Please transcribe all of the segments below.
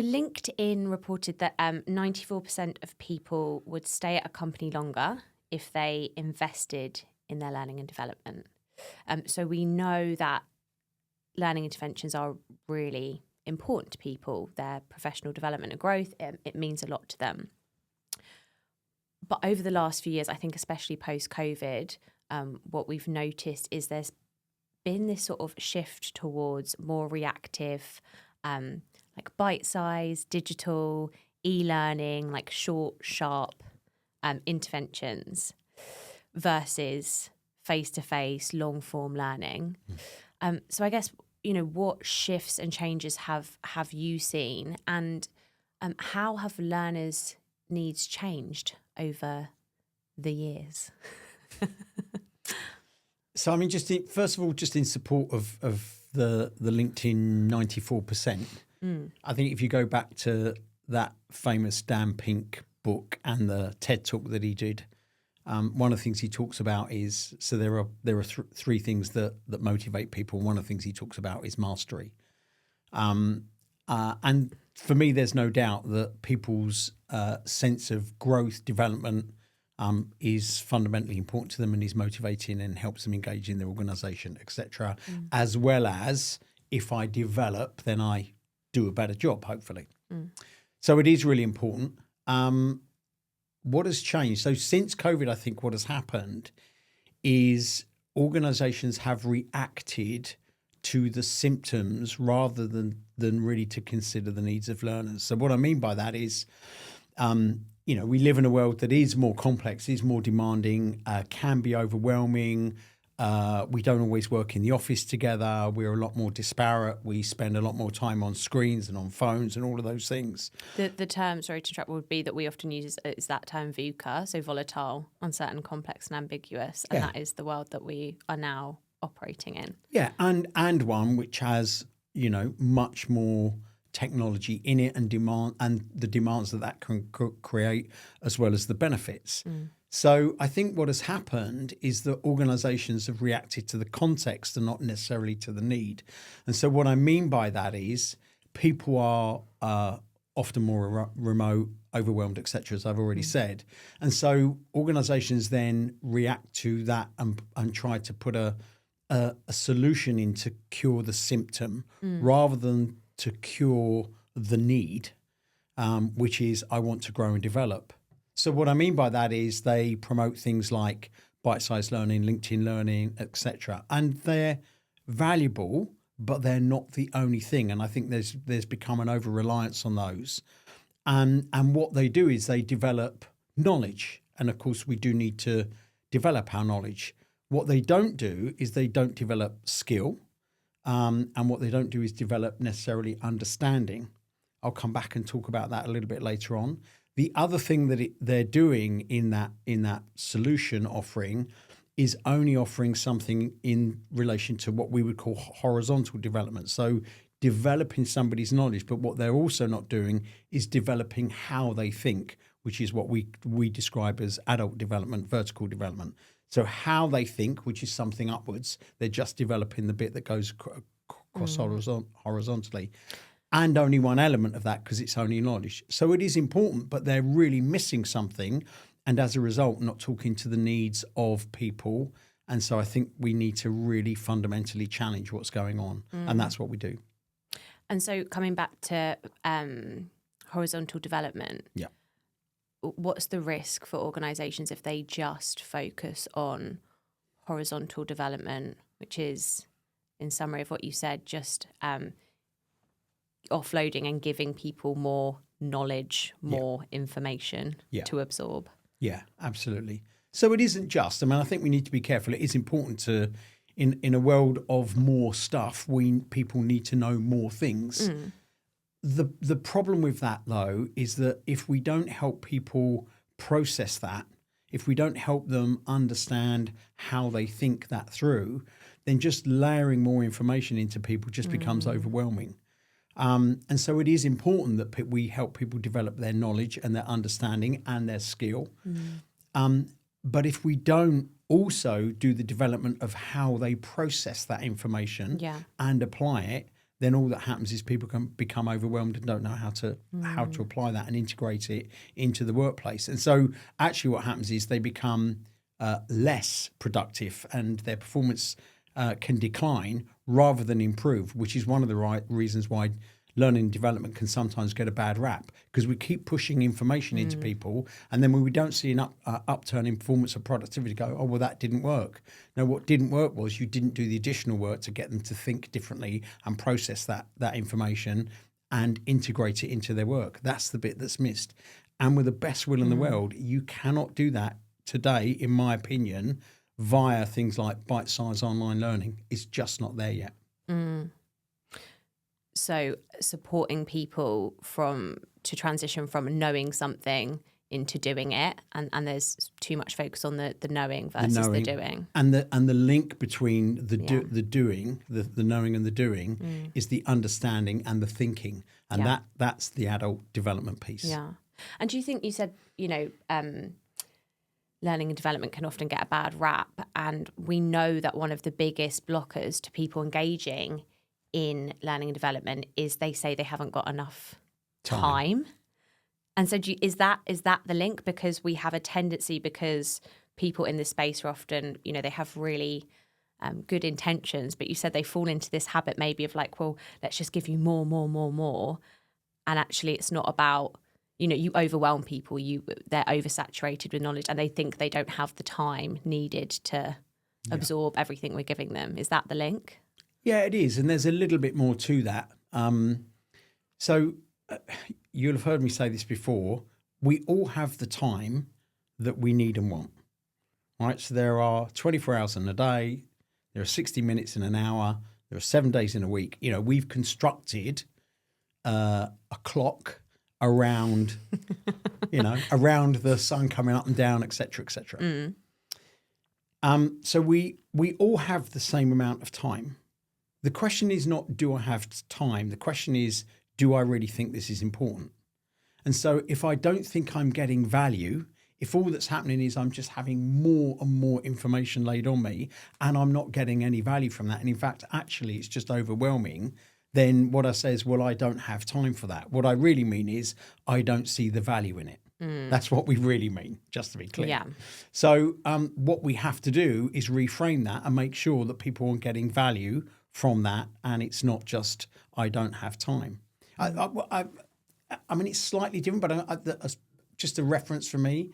LinkedIn reported that 94% of people would stay at a company longer if they invested in their learning and development. So we know that learning interventions are really important to people, their professional development and growth. It means a lot to them. But over the last few years, I think especially post-COVID, what we've noticed is there's been this sort of shift towards more reactive, like bite-sized, digital, e-learning, like short, sharp interventions versus face-to-face, long-form learning. So I guess, what shifts and changes have you seen, and how have learners' needs changed over the years? So, I mean, first of all, just in support of the LinkedIn 94%, I think if you go back to that famous Dan Pink book and the TED talk that he did, one of the things he talks about is, so there are three things that motivate people. One of the things he talks about is mastery. And for me, there's no doubt that people's sense of growth, development is fundamentally important to them and is motivating and helps them engage in their organisation, etc. As well as, if I develop, then I do a better job, hopefully. So it is really important. What has changed? So since COVID, I think what has happened is organisations have reacted to the symptoms rather than really to consider the needs of learners. So what I mean by that is, we live in a world that is more complex, is more demanding, can be overwhelming. We don't always work in the office together. We're a lot more disparate. We spend a lot more time on screens and on phones and all of those things. The term, sorry to interrupt, would be that we often use is that term VUCA, so volatile, uncertain, complex and ambiguous. And that is the world that we are now operating in. Yeah, and one which has, much more technology in it and the demands that can create, as well as the benefits. So I think what has happened is that organisations have reacted to the context and not necessarily to the need. And so what I mean by that is people are often more remote, overwhelmed, etc., as I've already said. And so organisations then react to that and try to put a solution in to cure the symptom rather than to cure the need, which is I want to grow and develop. So what I mean by that is they promote things like bite-sized learning, LinkedIn learning, etc. And they're valuable, but they're not the only thing. And I think there's become an over-reliance on those. And what they do is they develop knowledge. And of course, we do need to develop our knowledge. What they don't do is they don't develop skill. And what they don't do is develop necessarily understanding. I'll come back and talk about that a little bit later on. The other thing that they're doing in that solution offering is only offering something in relation to what we would call horizontal development. So developing somebody's knowledge, but what they're also not doing is developing how they think, which is what we describe as adult development, vertical development. So how they think, which is something upwards, they're just developing the bit that goes across horizontally. And only one element of that because it's only knowledge. So it is important, but they're really missing something. And as a result, not talking to the needs of people. And so I think we need to really fundamentally challenge what's going on. And that's what we do. And so coming back to horizontal development, what's the risk for organisations if they just focus on horizontal development, which is, in summary of what you said, just offloading and giving people more knowledge, more information to absorb? Yeah, absolutely. So it isn't just, I think we need to be careful. It is important to, in a world of more stuff, people need to know more things. The problem with that, though, is that if we don't help people process that, if we don't help them understand how they think that through, then just layering more information into people just becomes overwhelming. And so it is important that we help people develop their knowledge and their understanding and their skill. But if we don't also do the development of how they process that information and apply it, then all that happens is people can become overwhelmed and don't know how to apply that and integrate it into the workplace. And so actually what happens is they become less productive and their performance can decline rather than improve, which is one of the right reasons why learning and development can sometimes get a bad rap, because we keep pushing information into people, and then when we don't see an upturn in performance or productivity, go, oh, well, that didn't work. No, what didn't work was you didn't do the additional work to get them to think differently and process that information and integrate it into their work. That's the bit that's missed. And with the best will in the world, you cannot do that today, in my opinion, via things like bite-sized online learning. It's just not there yet. So supporting people to transition from knowing something into doing it, and there's too much focus on the knowing versus the doing. And the link between the doing, the knowing and the doing is the understanding and the thinking. And that's the adult development piece. Yeah. And do you think, you said, learning and development can often get a bad rap, and we know that one of the biggest blockers to people engaging in learning and development is they say they haven't got enough time. And so is that the link? Because we have a tendency, because people in this space are often, they have really good intentions, but you said they fall into this habit maybe of like, well, let's just give you more. And actually it's not about, you overwhelm people, they're oversaturated with knowledge and they think they don't have the time needed to absorb everything we're giving them. Is that the link? Yeah, it is. And there's a little bit more to that. So you'll have heard me say this before. We all have the time that we need and want, right? So there are 24 hours in a day. There are 60 minutes in an hour. There are 7 days in a week. We've constructed a clock around, around the sun coming up and down, et cetera, et cetera. So we all have the same amount of time. The question is not, do I have time? The question is, do I really think this is important? And so if I don't think I'm getting value, if all that's happening is I'm just having more and more information laid on me and I'm not getting any value from that, and in fact, actually it's just overwhelming, then what I say is, well, I don't have time for that. What I really mean is I don't see the value in it. That's what we really mean, just to be clear. Yeah. So what we have to do is reframe that and make sure that people are getting value from that, and it's not just I don't have time. I mean, it's slightly different, but just a reference for me.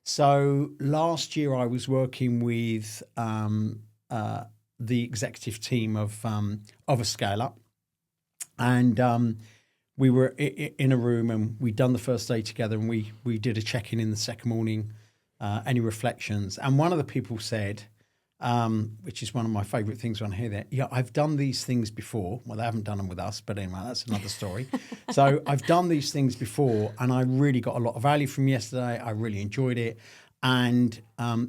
So last year I was working with the executive team of a scale-up, and we were in a room and we'd done the first day together, and we did a check-in in the second morning, any reflections. And one of the people said, which is one of my favourite things when I hear that, I've done these things before. Well, they haven't done them with us, but anyway, that's another story. So I've done these things before and I really got a lot of value from yesterday. I really enjoyed it. And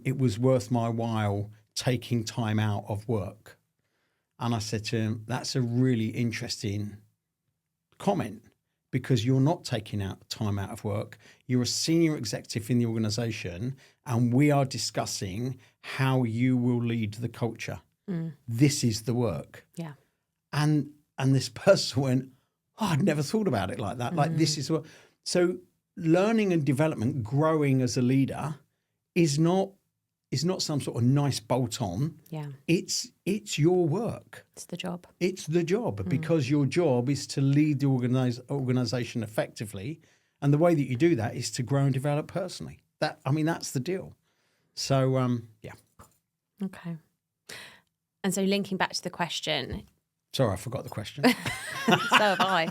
it was worth my while taking time out of work. And I said to him, that's a really interesting comment, because you're not taking time out of work. You're a senior executive in the organisation, and we are discussing how you will lead the culture. This is the work. Yeah. And this person went, oh, I'd never thought about it like that. Like, this is what. So learning and development, growing as a leader, is not some sort of nice bolt on. Yeah. It's your work. It's the job. It's the job, because your job is to lead the organisation effectively, and the way that you do that is to grow and develop personally. That's the deal. So yeah. Okay. And so linking back to the question. Sorry, I forgot the question. So have I.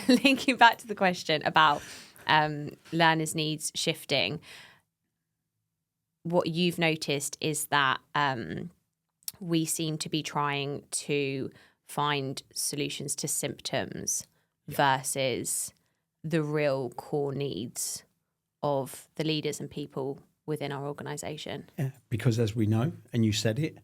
Linking back to the question about learners' needs shifting. What you've noticed is that we seem to be trying to find solutions to symptoms versus the real core needs of the leaders and people within our organisation. Yeah, because as we know, and you said it,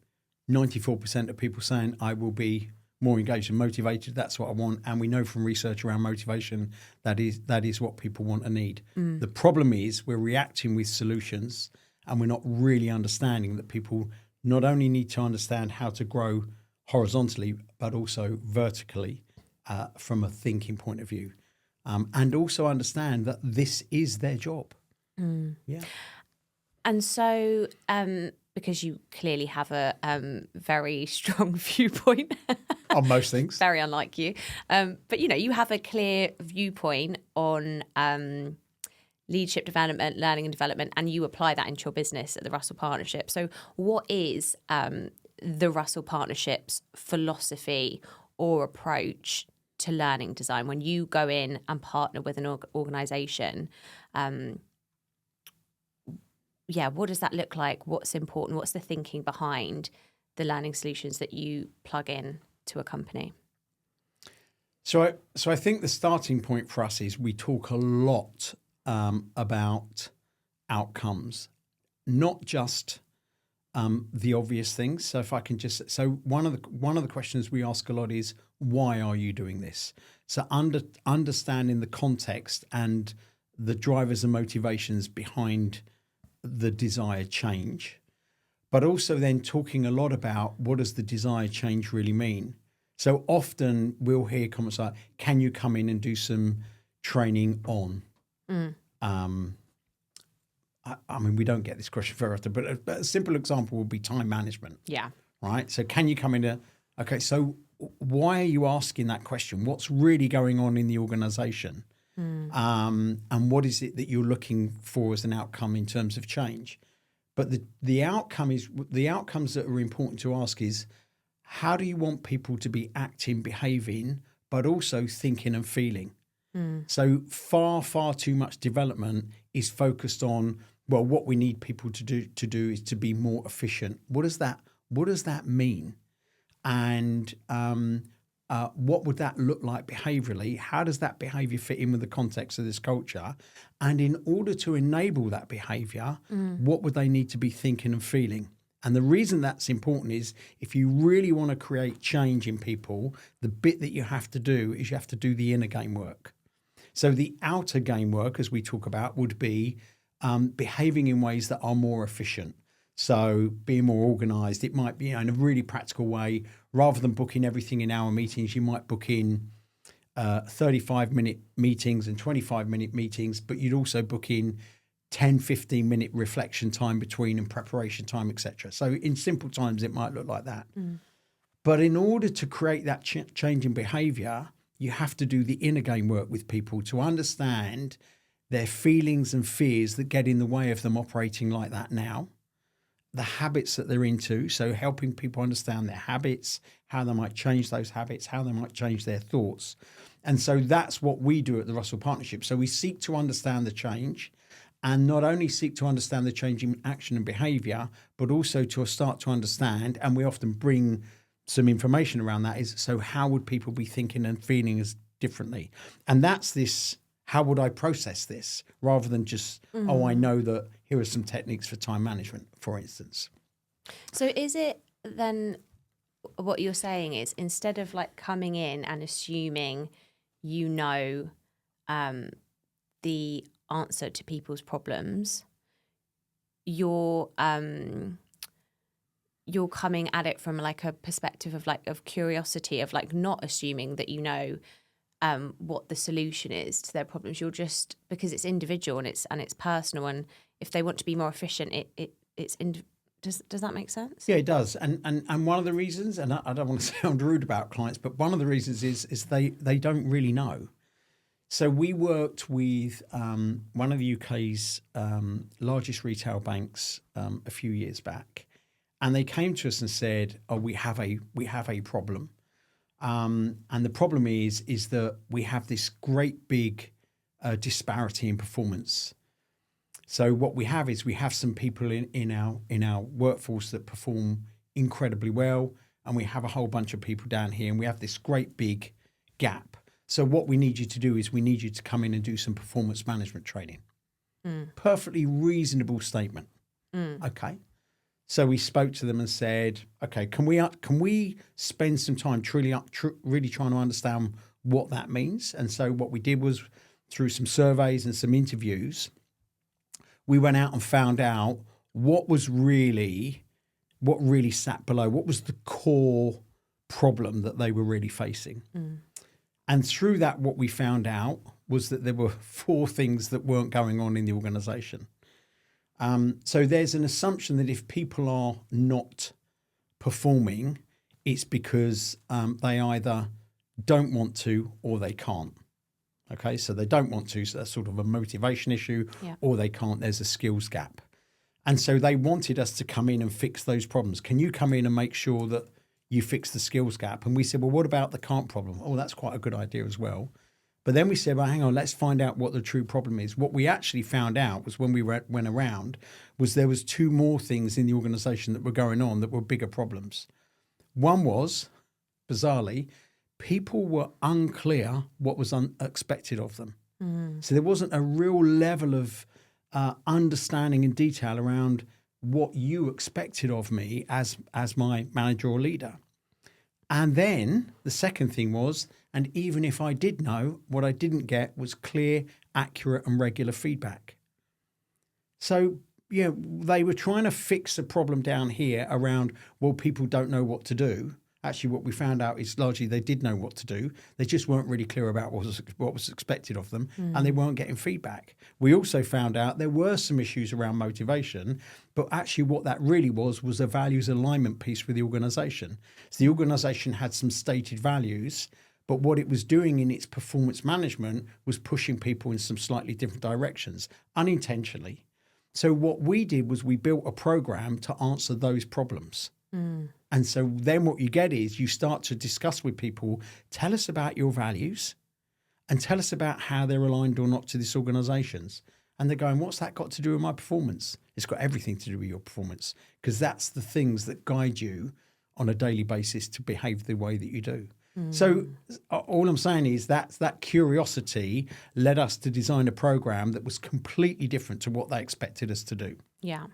94% of people saying, I will be more engaged and motivated. That's what I want. And we know from research around motivation that is what people want and need. The problem is we're reacting with solutions, and we're not really understanding that people not only need to understand how to grow horizontally, but also vertically from a thinking point of view. And also understand that this is their job. Yeah. And so, because you clearly have a very strong viewpoint On most things. very unlike you, but you have a clear viewpoint on leadership development, learning and development, and you apply that into your business at the Russell Partnership. So what is the Russell Partnership's philosophy or approach to learning design when you go in and partner with an organisation? What does that look like? What's important? What's the thinking behind the learning solutions that you plug in to a company? So I think the starting point for us is we talk a lot about outcomes, not just the obvious things. So if I can one of the questions we ask a lot is, why are you doing this? So understanding the context and the drivers and motivations behind the desired change, but also then talking a lot about what does the desired change really mean. So often we'll hear comments like, can you come in and do some training on? I mean, we don't get this question very often, but a simple example would be time management. Yeah. Right. So can you come in so why are you asking that question? What's really going on in the organization? And what is it that you're looking for as an outcome in terms of change? But the outcomes that are important to ask is, how do you want people to be acting, behaving, but also thinking and feeling? So far too much development is focused on, well, what we need people to do is to be more efficient. What does that mean? And what would that look like behaviorally? How does that behavior fit in with the context of this culture? And in order to enable that behavior, what would they need to be thinking and feeling? And the reason that's important is, if you really want to create change in people, the bit that you have to do is you have to do the inner game work. So the outer game work, as we talk about, would be behaving in ways that are more efficient. So being more organized. It might be in a really practical way. Rather than booking everything in hour meetings, you might book in 35-minute meetings and 25-minute meetings, but you'd also book in 10, 15-minute reflection time between and preparation time, etc. So in simple times, it might look like that. But in order to create that change in behavior, you have to do the inner game work with people to understand their feelings and fears that get in the way of them operating like that now, the habits that they're into, so helping people understand their habits, how they might change those habits, how they might change their thoughts. And so that's what we do at the Russell Partnership. So we seek to understand the change, and not only seek to understand the change in action and behavior, but also to start to understand, and we often bring some information around that, is, so how would people be thinking and feeling as differently? And that's this, how would I process this, rather than just, I know that here are some techniques for time management, for instance. So is it then, what you're saying is, instead of like coming in and assuming the answer to people's problems, you're coming at it from like a perspective of curiosity, of like not assuming that what the solution is to their problems. You're just, because it's individual and it's personal, and if they want to be more efficient, does that make sense? Yeah, it does. And one of the reasons, and I don't want to sound rude about clients, but one of the reasons is they don't really know. So we worked with one of the UK's largest retail banks a few years back, and they came to us and said, "Oh, we have a problem, and the problem is that we have this great big disparity in performance. So what we have is we have some people in our workforce that perform incredibly well, and we have a whole bunch of people down here, and we have this great big gap. So what we need you to do is we need you to come in and do some performance management training." Perfectly reasonable statement. Okay. So we spoke to them and said, okay, can we spend some time really trying to understand what that means? And so what we did was, through some surveys and some interviews, we went out and found out what really sat below, what was the core problem that they were really facing. And through that, what we found out was that there were 4 things that weren't going on in the organisation. So there's an assumption that if people are not performing, it's because they either don't want to or they can't. Okay, so they don't want to, so that's sort of a motivation issue, or they can't, there's a skills gap. And so they wanted us to come in and fix those problems. Can you come in and make sure that you fix the skills gap? And we said, well, what about the can't problem? Oh, that's quite a good idea as well. But then we said, well, hang on, let's find out what the true problem is. What we actually found out was when we went around was there was 2 more things in the organisation that were going on that were bigger problems. One was, bizarrely, people were unclear what was expected of them. So there wasn't a real level of understanding and detail around what you expected of me as my manager or leader. And then the second thing was, and even if I did know, what I didn't get was clear, accurate and regular feedback. So, they were trying to fix the problem down here around, well, people don't know what to do. Actually, what we found out is largely they did know what to do. They just weren't really clear about what was expected of them, and they weren't getting feedback. We also found out there were some issues around motivation, but actually what that really was a values alignment piece with the organisation. So the organisation had some stated values, but what it was doing in its performance management was pushing people in some slightly different directions, unintentionally. So what we did was we built a program to answer those problems. And so then what you get is you start to discuss with people, tell us about your values and tell us about how they're aligned or not to this organisation's. And they're going, what's that got to do with my performance? It's got everything to do with your performance, because that's the things that guide you on a daily basis to behave the way that you do. So all I'm saying is that curiosity led us to design a program that was completely different to what they expected us to do. Yeah.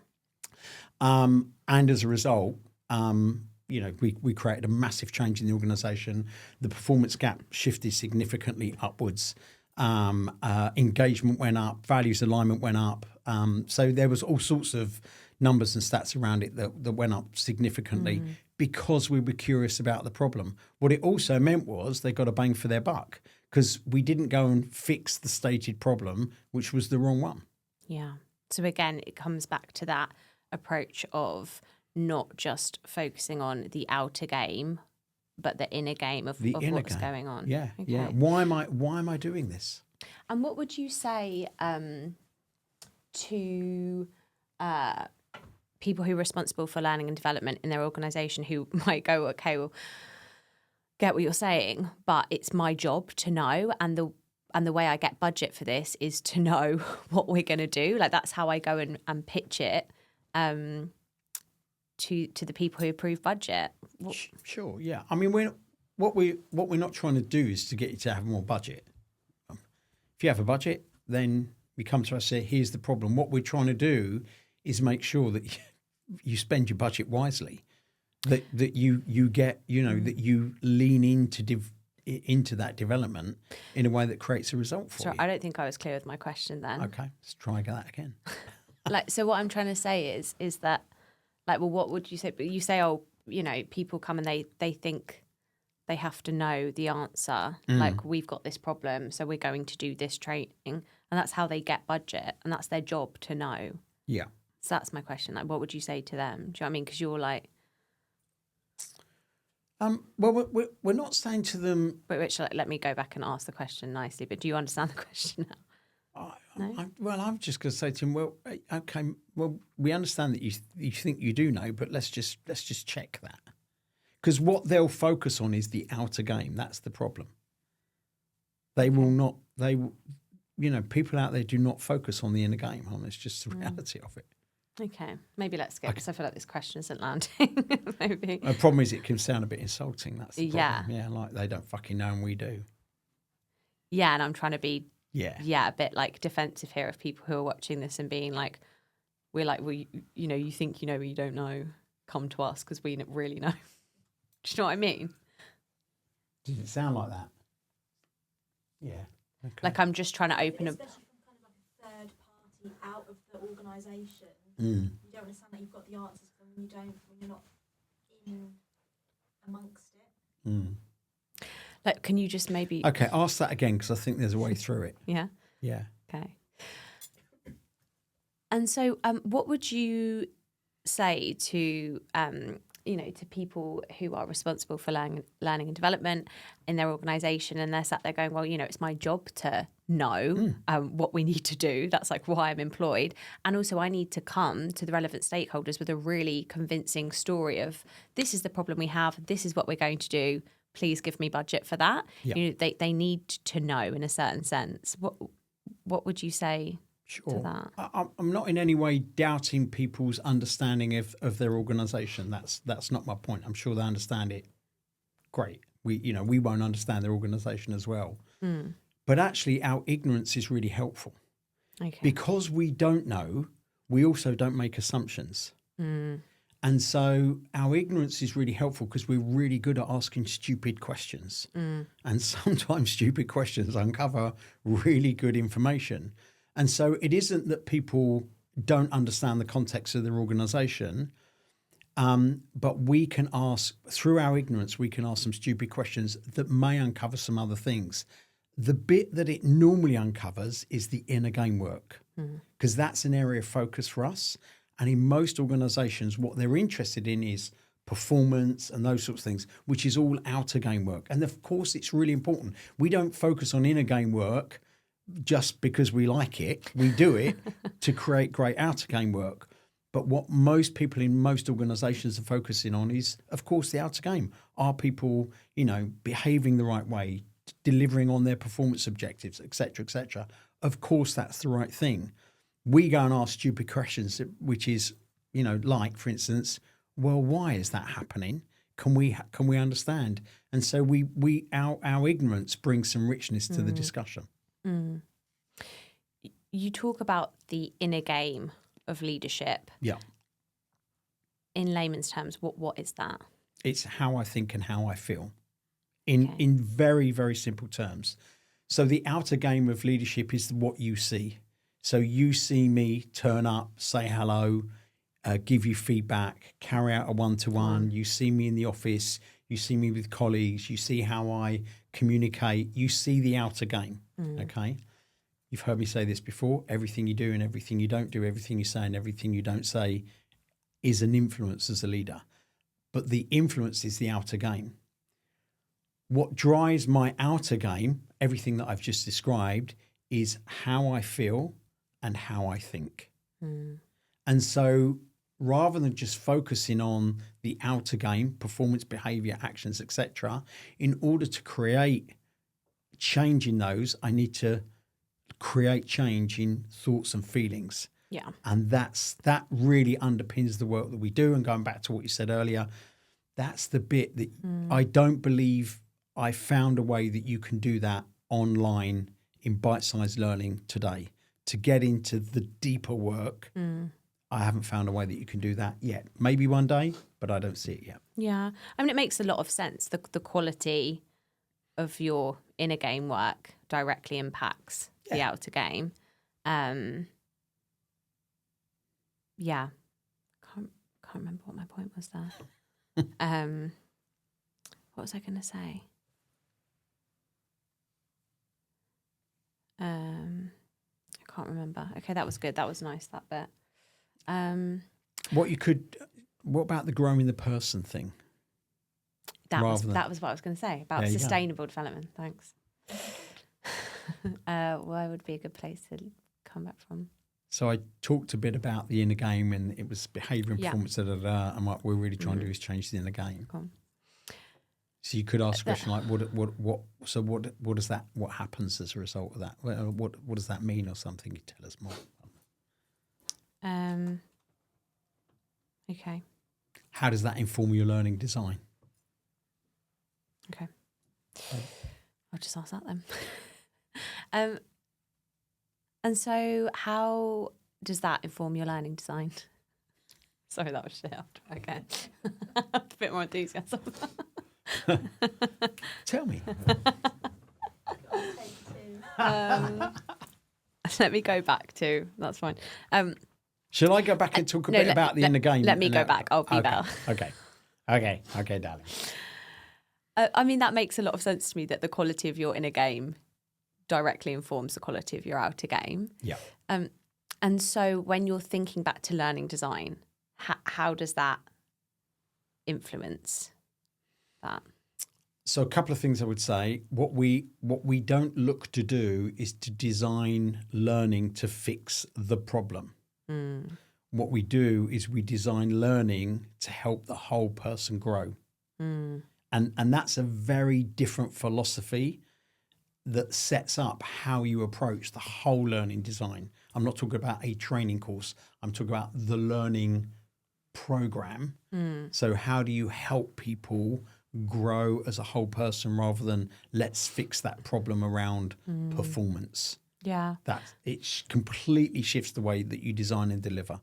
And as a result, we created a massive change in the organisation. The performance gap shifted significantly upwards. Engagement went up, values alignment went up. So there was all sorts of numbers and stats around it that went up significantly because we were curious about the problem. What it also meant was they got a bang for their buck because we didn't go and fix the stated problem, which was the wrong one. Yeah. So again, it comes back to that approach of not just focusing on the outer game, but the inner game of what's going on. Yeah, okay. Yeah. Why am I doing this? And what would you say to people who are responsible for learning and development in their organisation who might go, okay, well, get what you're saying, but it's my job to know, and the way I get budget for this is to know what we're going to do. Like that's how I go and pitch it to the people who approve budget. Sure, yeah. I mean, what we're not trying to do is to get you to have more budget. If you have a budget, then we come to us and say, here's the problem. What we're trying to do is make sure that you spend your budget wisely, that you get, that you lean into that development in a way that creates a result for you. I don't think I was clear with my question then. Okay, let's try that again. So what I'm trying to say is that, well, what would you say? But you say, people come and they think they have to know the answer. Like, we've got this problem, so we're going to do this training. And that's how they get budget. And that's their job to know. Yeah. So that's my question. Like, what would you say to them? Do you know what I mean? Because you're like... Well, we're not saying to them... But Rich, let me go back and ask the question nicely. But do you understand the question now? No? I'm just going to say to him, well, okay, well, we understand that you think you do know, but let's just check that. Because what they'll focus on is the outer game. That's the problem. They will not, people out there do not focus on the inner game. It's just the reality of it. Okay, maybe let's skip because I feel like this question isn't landing. Maybe. The problem is it can sound a bit insulting. That's the problem. Yeah, like they don't fucking know and we do. Yeah, and I'm trying to be a bit like defensive here of people who are watching this and being like, we're like, well, you think you know, but you don't know. Come to us because we really know. Do you know what I mean? Does it sound like that? Yeah. Okay. Like I'm just trying to open especially from kind of like a third party out of the organisation. You don't understand that you've got the answers when you're not in amongst it. Like, can you just maybe? Okay, ask that again because I think there's a way through it. Yeah. Yeah. Okay. And so, what would you say to to people who are responsible for learning and development in their organisation, and they're sat there going, well, it's my job to know what we need to do. That's like why I'm employed. And also I need to come to the relevant stakeholders with a really convincing story of this is the problem we have. This is what we're going to do. Please give me budget for that. Yeah. They need to know in a certain sense. What would you say to that? I'm not in any way doubting people's understanding of their organisation. That's not my point. I'm sure they understand it. Great. We won't understand their organisation as well. But actually, our ignorance is really helpful. Okay. Because we don't know, we also don't make assumptions. And so our ignorance is really helpful because we're really good at asking stupid questions. And sometimes stupid questions uncover really good information. And so it isn't that people don't understand the context of their organisation, but we can ask, through our ignorance, we can ask some stupid questions that may uncover some other things. The bit that it normally uncovers is the inner game work, because that's an area of focus for us. And in most organisations, what they're interested in is performance and those sorts of things, which is all outer game work. And of course, it's really important. We don't focus on inner game work just because we like it. We do it to create great outer game work. But what most people in most organisations are focusing on is, of course, the outer game. Are people, behaving the right way, delivering on their performance objectives, et cetera, et cetera? Of course, that's the right thing. We go and ask stupid questions, which is, like, for instance, well, why is that happening? Can we understand? And so our ignorance brings some richness to the discussion. You talk about the inner game of leadership. Yeah. In layman's terms, what is that? It's how I think and how I feel in very, very simple terms. So the outer game of leadership is what you see. So you see me turn up, say hello, give you feedback, carry out a one-to-one. You see me in the office. You see me with colleagues. You see how I communicate. You see the outer game, okay? You've heard me say this before. Everything you do and everything you don't do, everything you say and everything you don't say is an influence as a leader. But the influence is the outer game. What drives my outer game, everything that I've just described, is how I feel and how I think. And so rather than just focusing on the outer game, performance, behavior, actions, etc., in order to create change in those, I need to create change in thoughts and feelings. Yeah. And that really underpins the work that we do. And going back to what you said earlier, that's the bit that I don't believe I found a way that you can do that online in bite-sized learning today. To get into the deeper work, I haven't found a way that you can do that yet. Maybe one day, but I don't see it yet. Yeah. I mean, it makes a lot of sense. The quality of your inner game work directly impacts the outer game. Yeah. Can't remember what my point was there. What was I going to say? I can't remember. Okay, that was good. That was nice, that bit. What about the growing the person thing? That was what I was going to say about sustainable development. Thanks. Where would be a good place to come back from? So I talked a bit about the inner game, and it was behaviour and performance. And what we're really trying to do is change the inner game. Cool. So you could ask a question like, what does that? What happens as a result of that? What does that mean, or something? You tell us more. Okay. How does that inform your learning design? Okay. I'll just ask that then. And so how does that inform your learning design? Sorry, that was shit. Okay. A bit more enthusiasm. Tell me. Let me go back to, that's fine. Shall I go back and talk a bit about the inner game? Let me go back. I'll be better. Okay, darling. I mean, that makes a lot of sense to me, that the quality of your inner game directly informs the quality of your outer game. Yeah. And so when you're thinking back to learning design, how does that influence that? So a couple of things I would say. What we don't look to do is to design learning to fix the problem. What we do is we design learning to help the whole person grow. And that's a very different philosophy that sets up how you approach the whole learning design. I'm not talking about a training course. I'm talking about the learning program. So how do you help people grow as a whole person rather than let's fix that problem around performance? Yeah. That it completely shifts the way that you design and deliver.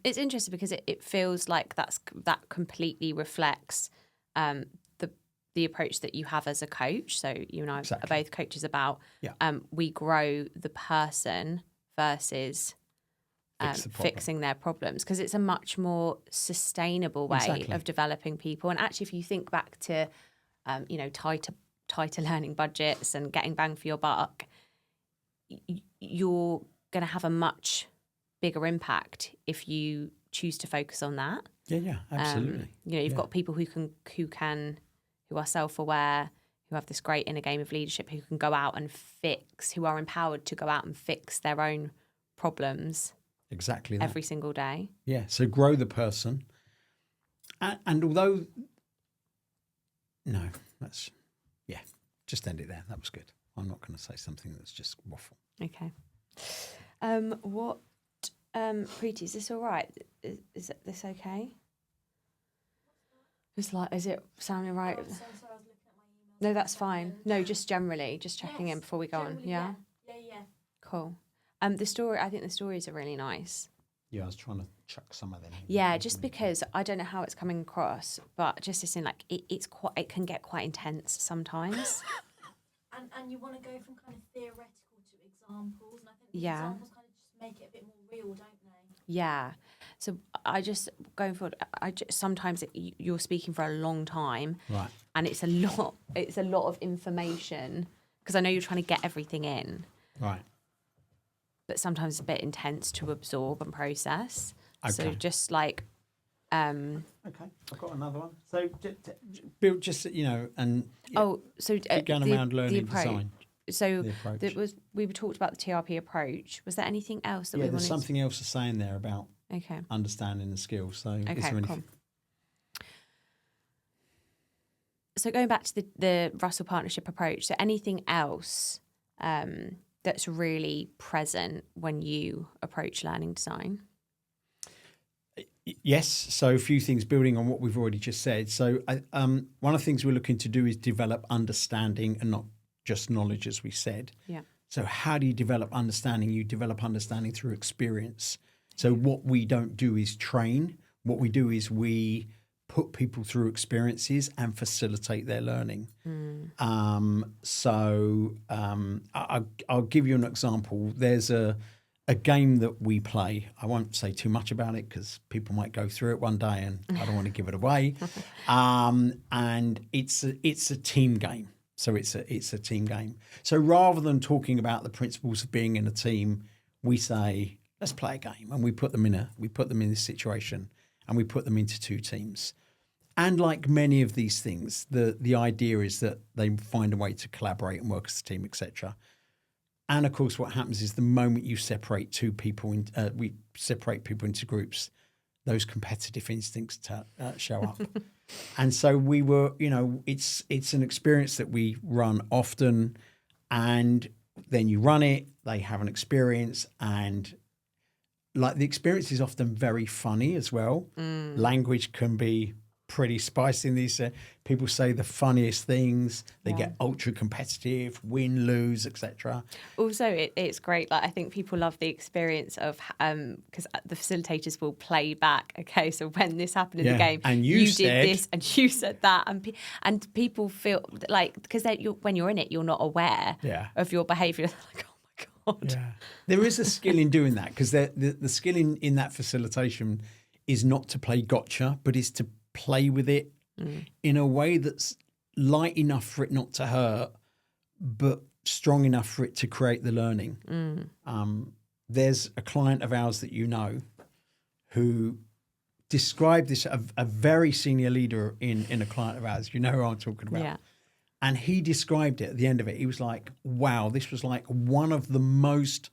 It's interesting because it feels like that completely reflects the approach that you have as a coach. So you and I are both coaches about we grow the person versus fixing their problems, because it's a much more sustainable way of developing people. And actually, if you think back to tighter learning budgets and getting bang for your buck, you're going to have a much bigger impact if you choose to focus on that. Yeah, absolutely. You've got people who are self-aware, who have this great inner game of leadership, who can go out and who are empowered to go out and fix their own problems. Exactly that. Every single day. Yeah. So grow the person. And although, just end it there. That was good. I'm not going to say something that's just waffle. Okay. Preeti, is this all right? Is this okay? It's like, is it sounding right? Oh, so sorry, I was looking at my emails. No, that's fine. No, just generally, just checking in before we go on. Yeah? Yeah. Cool. I think the stories are really nice. Yeah, I was trying to chuck some of them in. Yeah, just because I don't know how it's coming across, but just as in like it can get quite intense sometimes. and you want to go from kind of theoretical to examples, and I think the examples kind of just make it a bit more real, don't they? Yeah. So I just going forward. Sometimes you're speaking for a long time, right? And it's a lot. It's a lot of information because I know you're trying to get everything in, right? But sometimes it's a bit intense to absorb and process. Okay. So just like, okay, I've got another one. So Bill, just and keep going around learning design. So we talked about the TRP approach. Was there anything else that we wanted? There's something else to say in there about understanding the skills. So is there anything? Cool. So going back to the Russell Partnership approach, so anything else that's really present when you approach learning design? Yes. So a few things building on what we've already just said. So one of the things we're looking to do is develop understanding and not just knowledge, as we said. Yeah. So how do you develop understanding? You develop understanding through experience. So what we don't do is train. What we do is we put people through experiences and facilitate their learning. I'll give you an example. There's a game that we play. I won't say too much about it because people might go through it one day and I don't want to give it away. And it's a team game. So it's a team game. So rather than talking about the principles of being in a team, we say, let's play a game. And we put them in this situation and we put them into two teams. And like many of these things, the idea is that they find a way to collaborate and work as a team, etc. And of course, what happens is the moment you separate we separate people into groups, those competitive instincts show up. And so we were, it's an experience that we run often, and then you run it, they have an experience, and like the experience is often very funny as well. Language can be pretty spicy in these. People say the funniest things. They get ultra competitive, win, lose, etc. Also, it's great. Like I think people love the experience of because the facilitators will play back. Okay, so when this happened in the game, and you did this, and you said that, and people feel like because when you're in it, you're not aware of your behaviour. Like, oh my god. Yeah, there is a skill in doing that because the skill in that facilitation is not to play gotcha, but is to play with it in a way that's light enough for it not to hurt, but strong enough for it to create the learning. There's a client of ours that you know who described this, a very senior leader in a client of ours. You know who I'm talking about. Yeah. And he described it at the end of it. He was like, wow, this was like one of the most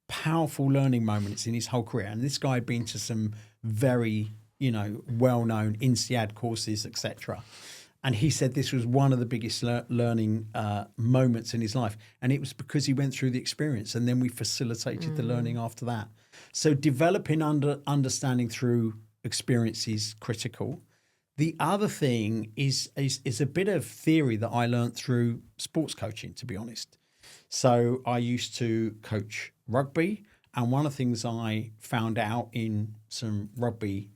powerful learning moments in his whole career. And this guy had been to some very, well-known INSEAD courses, etc. And he said this was one of the biggest learning moments in his life. And it was because he went through the experience, and then we facilitated the learning after that. So developing understanding through experience is critical. The other thing is a bit of theory that I learned through sports coaching, to be honest. So I used to coach rugby, and one of the things I found out in some rugby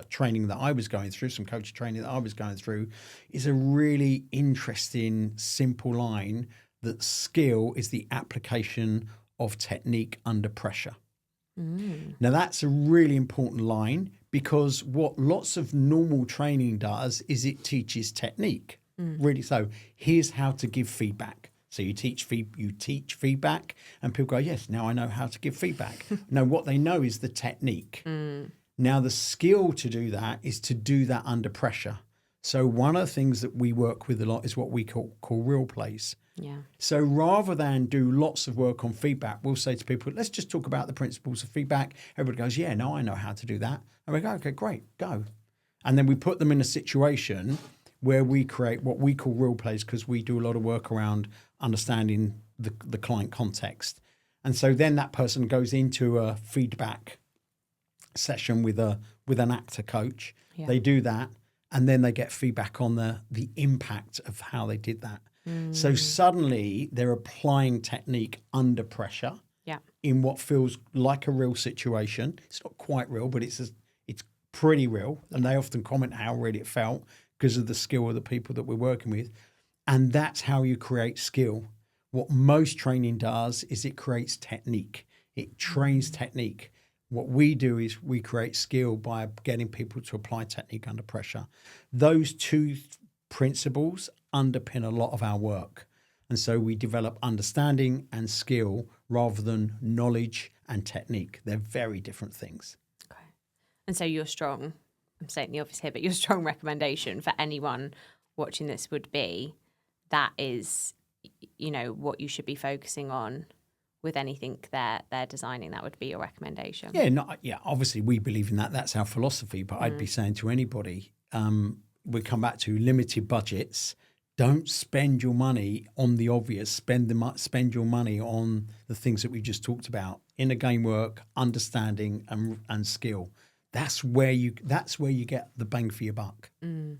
training that I was going through, some coach training that I was going through, is a really interesting, simple line that skill is the application of technique under pressure. Now, that's a really important line, because what lots of normal training does is it teaches technique. Really so. Here's how to give feedback. So you teach feedback, and people go, yes, now I know how to give feedback. No, what they know is the technique. Now, the skill to do that is to do that under pressure. So one of the things that we work with a lot is what we call real plays. Yeah. So rather than do lots of work on feedback, we'll say to people, let's just talk about the principles of feedback. Everybody goes, yeah, no, I know how to do that. And we go, okay, great, go. And then we put them in a situation where we create what we call real plays, because we do a lot of work around understanding the client context. And so then that person goes into a feedback session with an actor coach. Yeah. They do that, and then they get feedback on the impact of how they did that. So suddenly they're applying technique under pressure in what feels like a real situation. It's not quite real, but it's pretty real. And they often comment how real it felt because of the skill of the people that we're working with. And that's how you create skill. What most training does is it creates technique. It trains technique. What we do is we create skill by getting people to apply technique under pressure. Those two principles underpin a lot of our work. And so we develop understanding and skill rather than knowledge and technique. They're very different things. Okay. And so your strong, I'm stating the obvious here, but your strong recommendation for anyone watching this would be that is, what you should be focusing on with anything they're designing. That would be your recommendation. Yeah, obviously we believe in that. That's our philosophy. But I'd be saying to anybody, we come back to limited budgets. Don't spend your money on the obvious. Spend your money on the things that we just talked about: inner game work, understanding, and skill. That's where you get the bang for your buck. And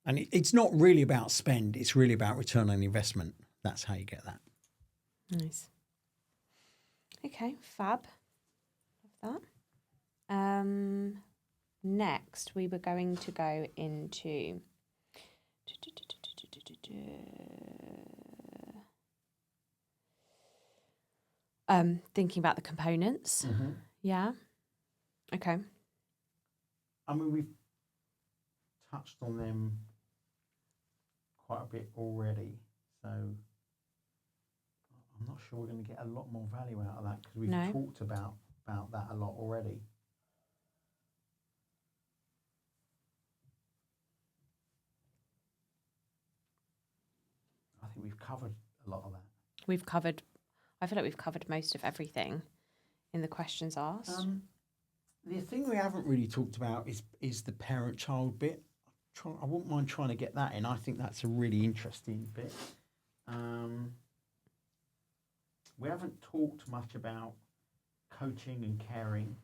it's not really about spend; it's really about return on investment. That's how you get that. Nice. Okay, fab. Love that. Next, we were going to go into thinking about the components. Yeah. Okay. I mean, we've touched on them quite a bit already, so I'm not sure we're going to get a lot more value out of that, because we've talked about that a lot already. I think we've covered a lot of that. I feel like we've covered most of everything in the questions asked. The thing we haven't really talked about is the parent-child bit. I wouldn't mind trying to get that in. I think that's a really interesting bit. We haven't talked much about coaching and caring.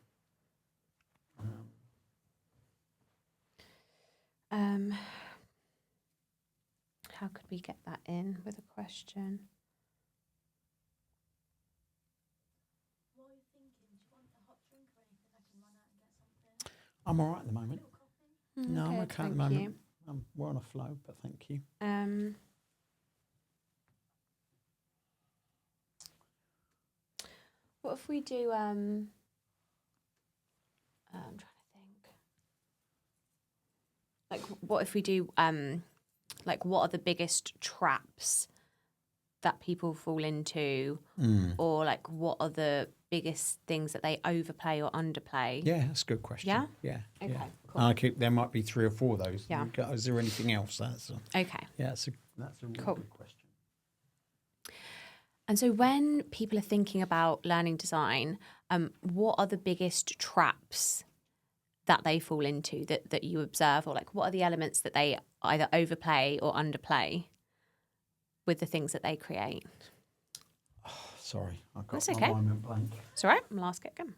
How could we get that in with a question? What are you thinking? Do you want a hot drink or anything? I can run out and get something. I'm all right at the moment. No, I'm okay at the thank moment. We're on a flow, but thank you. What if we do? I'm trying to think. Like, what if we do Like, what are the biggest traps that people fall into, or like what are the biggest things that they overplay or underplay? Yeah, that's a good question. Yeah? Yeah. Okay, yeah. cool. There might be 3 or 4 of those. Yeah. Is there anything else? Okay. Yeah, that's a really Cool. good question. And so when people are thinking about learning design, what are the biggest traps that they fall into that you observe, or like what are the elements that they either overplay or underplay with the things that they create? Sorry, I got That's my okay. mind went blank. It's all right. I'll ask it again.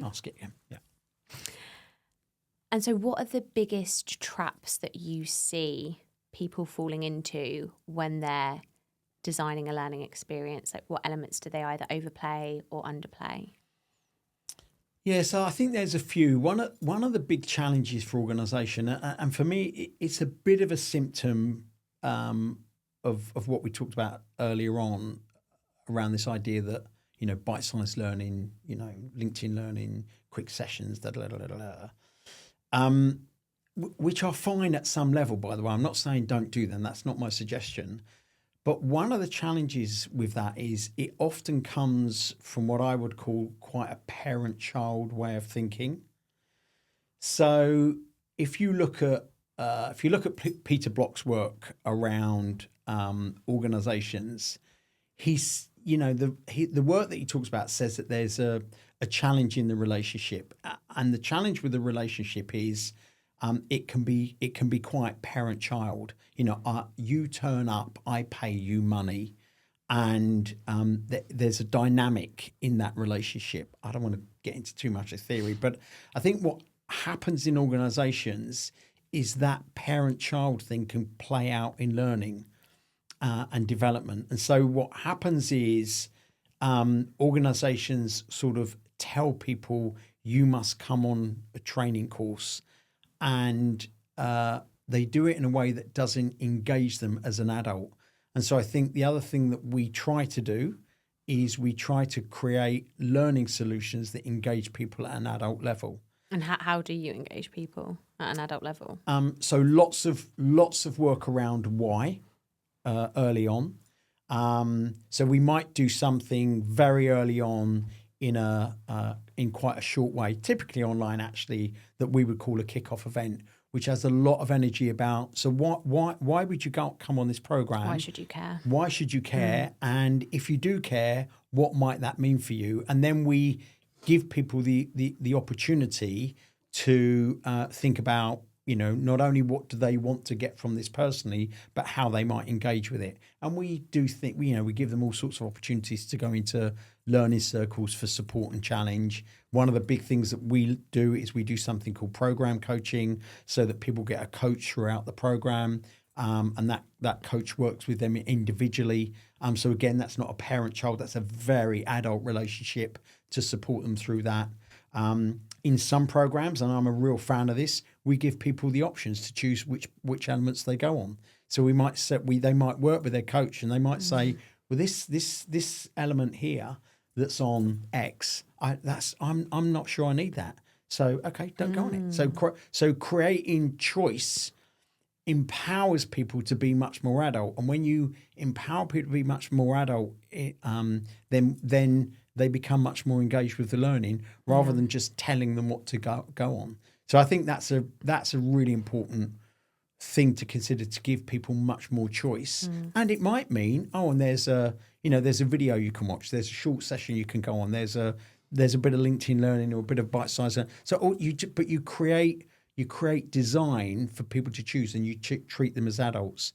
Ask it again. Yeah. And so what are the biggest traps that you see people falling into when they're designing a learning experience? Like, what elements do they either overplay or underplay? Yeah, so I think there's a few. One of the big challenges for organisation, and for me, it's a bit of a symptom of what we talked about earlier on around this idea that, you know, bite-sized learning, you know, LinkedIn learning, quick sessions, which are fine at some level, by the way. I'm not saying don't do them. That's not my suggestion. But one of the challenges with that is it often comes from what I would call quite a parent-child way of thinking. So if you look at Peter Block's work around organizations, he's, you know, the work that he talks about says that there's a challenge in the relationship, and the challenge with the relationship is it can be quite parent-child. You know, you turn up, I pay you money, and there's a dynamic in that relationship. I don't want to get into too much of theory, but I think what happens in organizations is that parent-child thing can play out in learning and development. And so what happens is organizations sort of tell people, you must come on a training course, and they do it in a way that doesn't engage them as an adult. And so I think the other thing that we try to do is we try to create learning solutions that engage people at an adult level. And how do you engage people at an adult level? So lots of work around why early on. So we might do something very early on in quite a short way, typically online actually, that we would call a kickoff event, which has a lot of energy about. So why would you come on this program? Why should you care? Why should you care? And if you do care, what might that mean for you? And then we give people the opportunity to think about, you know, not only what do they want to get from this personally, but how they might engage with it. And we do think, you know, we give them all sorts of opportunities to go into learning circles for support and challenge. One of the big things that we do is we do something called program coaching, so that people get a coach throughout the program, and that coach works with them individually. So again, that's not a parent-child, that's a very adult relationship to support them through that. In some programs, and I'm a real fan of this, we give people the options to choose which elements they go on. So we might they might work with their coach, and they might say, well, this element here that's on X, I'm not sure I need that. So okay, don't go on it. So creating choice empowers people to be much more adult, and when you empower people to be much more adult, then they become much more engaged with the learning rather than just telling them what to go on. So I think that's a really important thing to consider, to give people much more choice. And it might mean, and there's a video you can watch, there's a short session you can go on, there's a bit of LinkedIn learning or a bit of bite size. So you create design for people to choose, and you treat them as adults.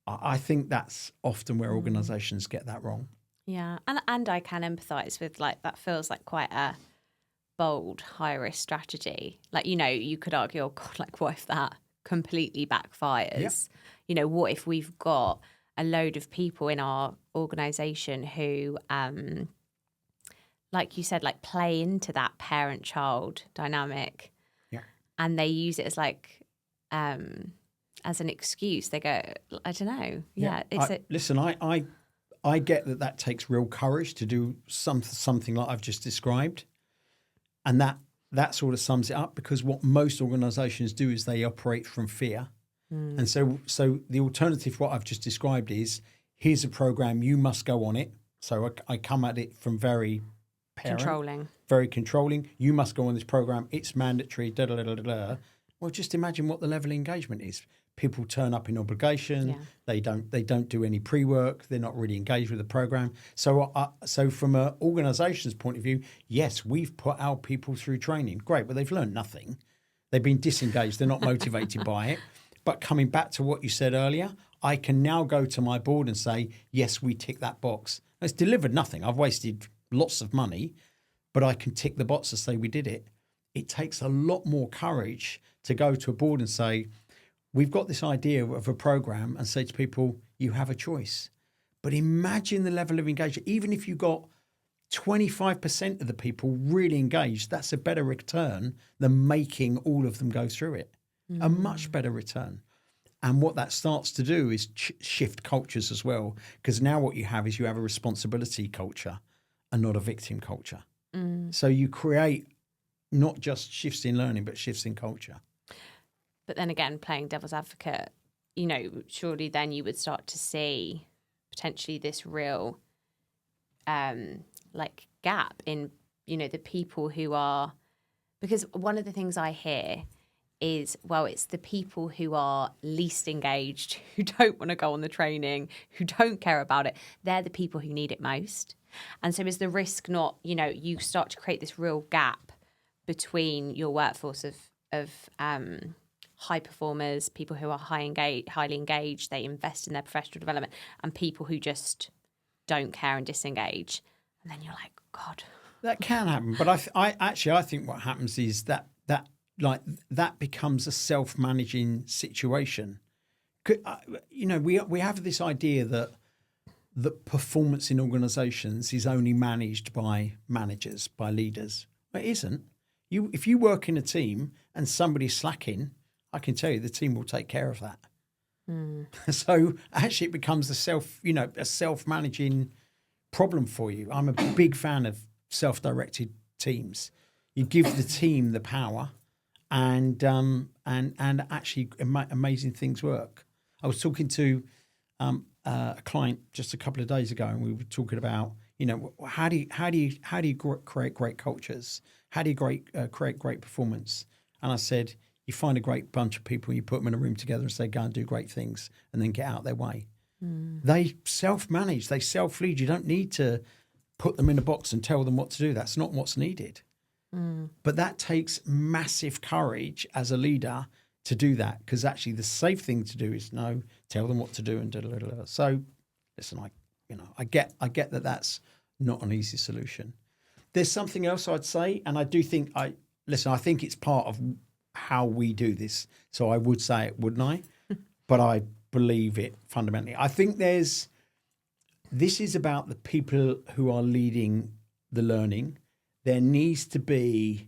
I think that's often where organizations get that wrong. Yeah, and I can empathise with, like, that feels like quite a bold, high-risk strategy. Like, you know, you could argue, oh God, like, what if that completely backfires? Yep. You know, what if we've got a load of people in our organisation who, like you said, like, play into that parent-child dynamic, and they use it as, like, as an excuse. They go, I don't know. Yeah, listen, I get that takes real courage to do something like I've just described, and that that sort of sums it up, because what most organisations do is they operate from fear. And so the alternative, what I've just described, is here's a program, you must go on it. So I come at it from very very controlling. You must go on this program. It's mandatory. Da, da, da, da, da. Well, just imagine what the level of engagement is. People turn up in obligation. Yeah. They don't do any pre-work. They're not really engaged with the program. So from an organisation's point of view, yes, we've put our people through training. Great, but they've learned nothing. They've been disengaged. They're not motivated by it. But coming back to what you said earlier, I can now go to my board and say, yes, we tick that box. It's delivered nothing. I've wasted lots of money, but I can tick the box to say we did it. It takes a lot more courage to go to a board and say, we've got this idea of a program, and say to people, you have a choice. But imagine the level of engagement. Even if you got 25% of the people really engaged, that's a better return than making all of them go through it. A much better return. And what that starts to do is shift cultures as well, because now what you have is you have a responsibility culture and not a victim culture. So you create not just shifts in learning, but shifts in culture. But then again, playing devil's advocate, surely then you would start to see potentially this real gap in, the people who are, because one of the things I hear is, well, it's the people who are least engaged, who don't want to go on the training, who don't care about it. They're the people who need it most. And so is the risk not, you start to create this real gap between your workforce of high performers, people who are highly engaged, they invest in their professional development, and people who just don't care and disengage. And then you're like, God. That can happen. But I think what happens is that becomes a self-managing situation. We have this idea that performance in organisations is only managed by managers, by leaders. It isn't. If you work in a team and somebody's slacking, I can tell you the team will take care of that. So actually, it becomes a self-managing problem for you. I'm a big fan of self-directed teams. You give the team the power. And actually amazing things work. I was talking to a client just a couple of days ago, and we were talking about, how do you create great cultures? How do you create great performance? And I said, you find a great bunch of people, and you put them in a room together and say, go and do great things, and then get out their way. They self-manage, they self-lead. You don't need to put them in a box and tell them what to do. That's not what's needed. But that takes massive courage as a leader to do that, because actually the safe thing to do is tell them what to do and da, da, da, da. So listen, I get that that's not an easy solution. There's something else I'd say, and I do think I think it's part of how we do this. So I would say it, wouldn't I? But I believe it fundamentally. I think this is about the people who are leading the learning. There needs to be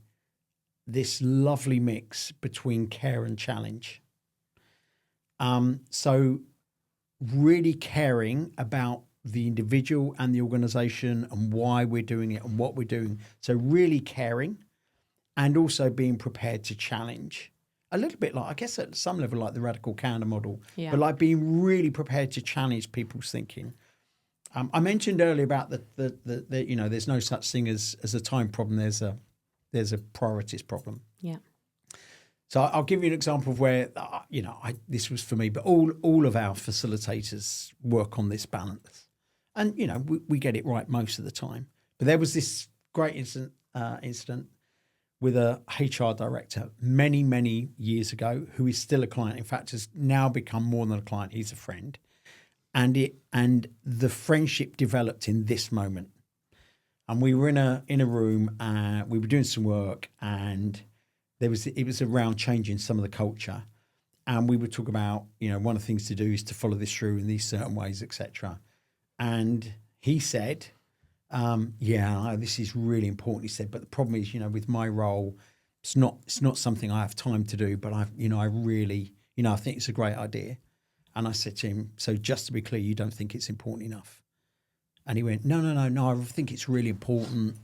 this lovely mix between care and challenge. So really caring about the individual and the organisation and why we're doing it and what we're doing. So really caring, and also being prepared to challenge. A little bit like, I guess at some level, like the radical candor model, but like being really prepared to challenge people's thinking. I mentioned earlier about the there's no such thing as a time problem. There's a priorities problem. Yeah. So I'll give you an example of where this was for me, but all of our facilitators work on this balance, and we get it right most of the time. But there was this great incident with a HR director many years ago, who is still a client. In fact, has now become more than a client. He's a friend. And the friendship developed in this moment. And we were in a room, and we were doing some work, and it was around changing some of the culture. And we would talk about, one of the things to do is to follow this through in these certain ways, etc. And he said, this is really important. He said, but the problem is, with my role, it's not something I have time to do, but I really, I think it's a great idea. And I said to him, so just to be clear, you don't think it's important enough? And he went, no, I think it's really important.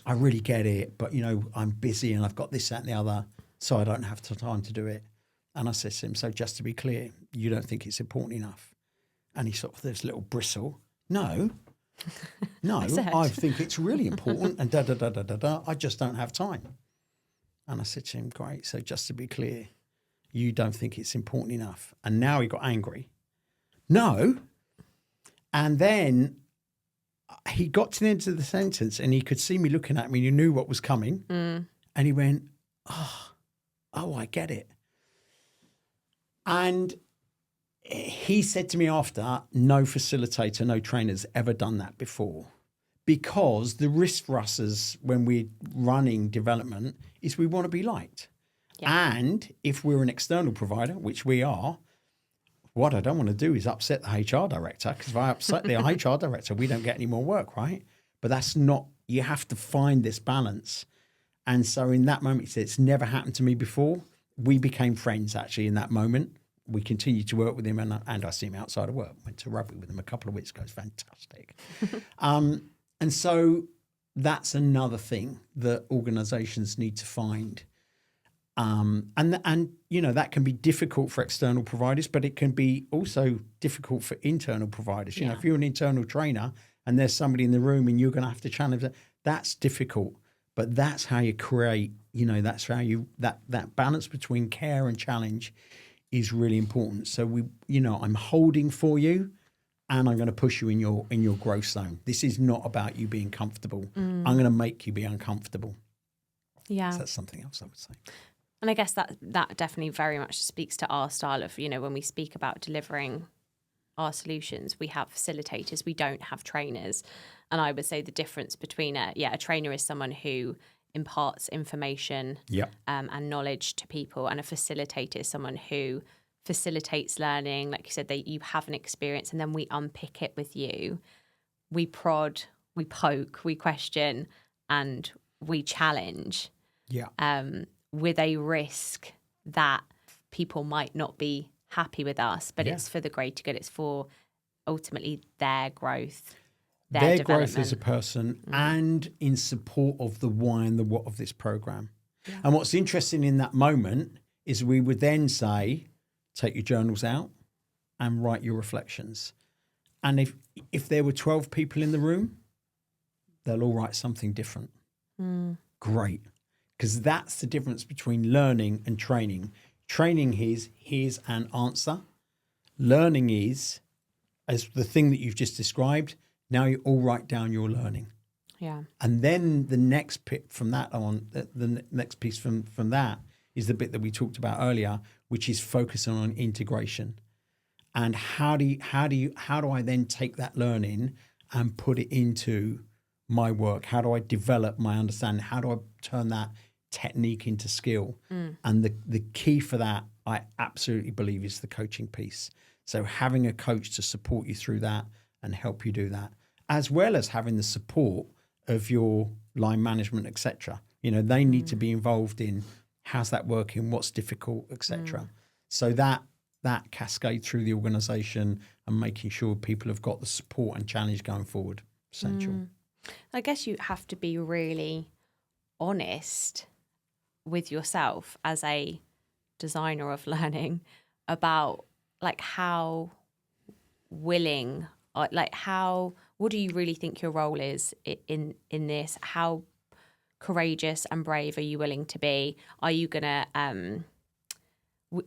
I really get it, but, I'm busy and I've got this, that and the other, so I don't have the time to do it. And I said to him, so just to be clear, you don't think it's important enough? And he sort of, this little bristle. No, I think it's really important and da. I just don't have time. And I said to him, great. So just to be clear, you don't think it's important enough. And now he got angry. No. And then he got to the end of the sentence and he could see me looking at me and he knew what was coming. And he went, oh, I get it. And he said to me after, no facilitator, no trainer's ever done that before. Because the risk for us as when we're running development is we want to be liked. Yeah. And if we're an external provider, which we are, what I don't want to do is upset the HR director, because if I upset the HR director, we don't get any more work, right? But that's not, you have to find this balance. And so in that moment, it's never happened to me before. We became friends actually in that moment. We continued to work with him and I see him outside of work. Went to rugby with him a couple of weeks ago. It's fantastic. And so that's another thing that organizations need to find. And that can be difficult for external providers, but it can be also difficult for internal providers. You know, if you're an internal trainer and there's somebody in the room and you're going to have to challenge that, that's difficult. But that's how you create, that's how that balance between care and challenge is really important. So I'm holding for you and I'm going to push you in your growth zone. This is not about you being comfortable. I'm going to make you be uncomfortable. Yeah. So that's something else I would say. And I guess that definitely very much speaks to our style of, when we speak about delivering our solutions, we have facilitators, we don't have trainers. And I would say the difference between a trainer is someone who imparts information and knowledge to people, and a facilitator is someone who facilitates learning. Like you said, you have an experience and then we unpick it with you. We prod, we poke, we question, and we challenge. With a risk that people might not be happy with us, but it's for the greater good. It's for ultimately their growth, their growth as a person, and in support of the why and the what of this program. And what's interesting in that moment is we would then say, take your journals out and write your reflections. And if there were 12 people in the room, they'll all write something different. Great. Because that's the difference between learning and training. Training is here's an answer. Learning is, as the thing that you've just described, now you all write down your learning. Yeah. And then the next bit from that on, the next piece from that is the bit that we talked about earlier, which is focusing on integration. And how do I then take that learning and put it into my work? How do I develop my understanding? How do I turn that technique into skill? And the key for that, I absolutely believe, is the coaching piece. So having a coach to support you through that and help you do that, as well as having the support of your line management, etc. They need to be involved in how's that working, what's difficult, etc. So that cascade through the organization and making sure people have got the support and challenge going forward, essential. I guess you have to be really honest with yourself as a designer of learning about how willing, what do you really think your role is in this? How courageous and brave are you willing to be? Are you gonna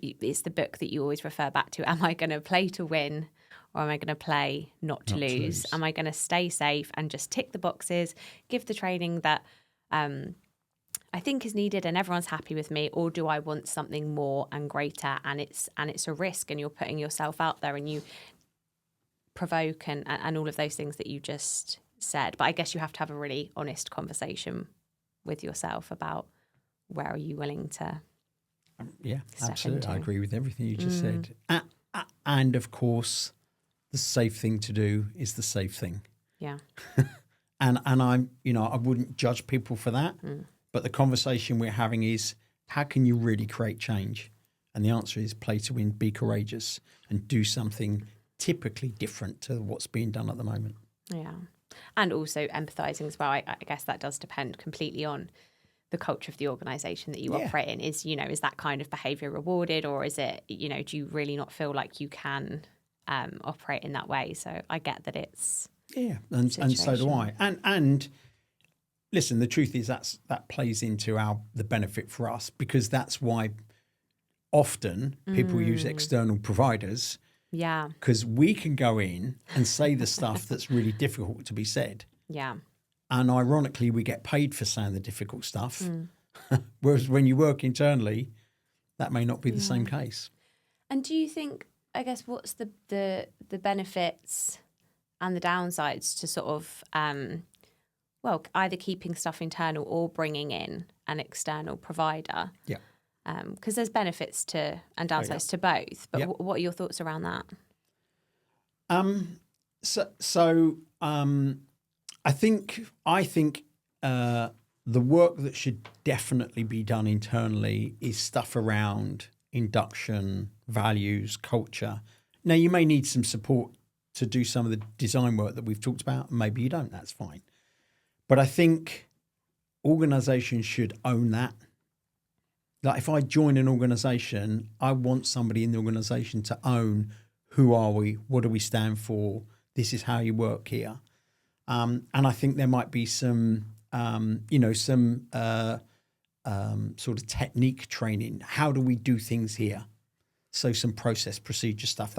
it's the book that you always refer back to, am I gonna play to win or am I gonna play not to lose? Am I gonna stay safe and just tick the boxes, give the training that I think is needed and everyone's happy with me, or do I want something more and greater, and it's a risk and you're putting yourself out there and you provoke and all of those things that you just said. But I guess you have to have a really honest conversation with yourself about where are you willing to absolutely into. I agree with everything you just said. And of course the safe thing to do is the safe thing. And I'm I wouldn't judge people for that, but the conversation we're having is, how can you really create change? And the answer is play to win, be courageous, and do something typically different to what's being done at the moment. And also empathizing as well. I guess that does depend completely on the culture of the organisation that you operate in. Is that kind of behaviour rewarded, or is it, do you really not feel like you can operate in that way? So I get that it's and so do I. And listen, the truth is that plays into the benefit for us, because that's why often people use external providers. Yeah. Because we can go in and say the stuff that's really difficult to be said. Yeah. And ironically, we get paid for saying the difficult stuff. Whereas when you work internally, that may not be the same case. And do you think, I guess, what's the benefits and the downsides to sort of, either keeping stuff internal or bringing in an external provider? Yeah. Because there's benefits to and downsides to both. But what are your thoughts around that? I think the work that should definitely be done internally is stuff around induction, values, culture. Now, you may need some support to do some of the design work that we've talked about. Maybe you don't. That's fine. But I think organizations should own that. Like, if I join an organization, I want somebody in the organization to own, who are we? What do we stand for? This is how you work here. And I think there might be some sort of technique training. How do we do things here? So some process procedure stuff.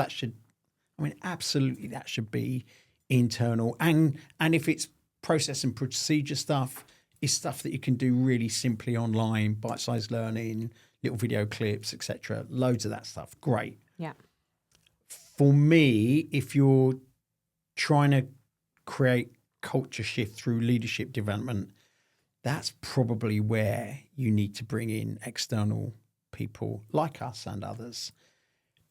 Absolutely that should be internal. And if it's process and procedure stuff, is stuff that you can do really simply online, bite-sized learning, little video clips, etc. Loads of that stuff. Great. Yeah. For me, if you're trying to create culture shift through leadership development, that's probably where you need to bring in external people like us and others,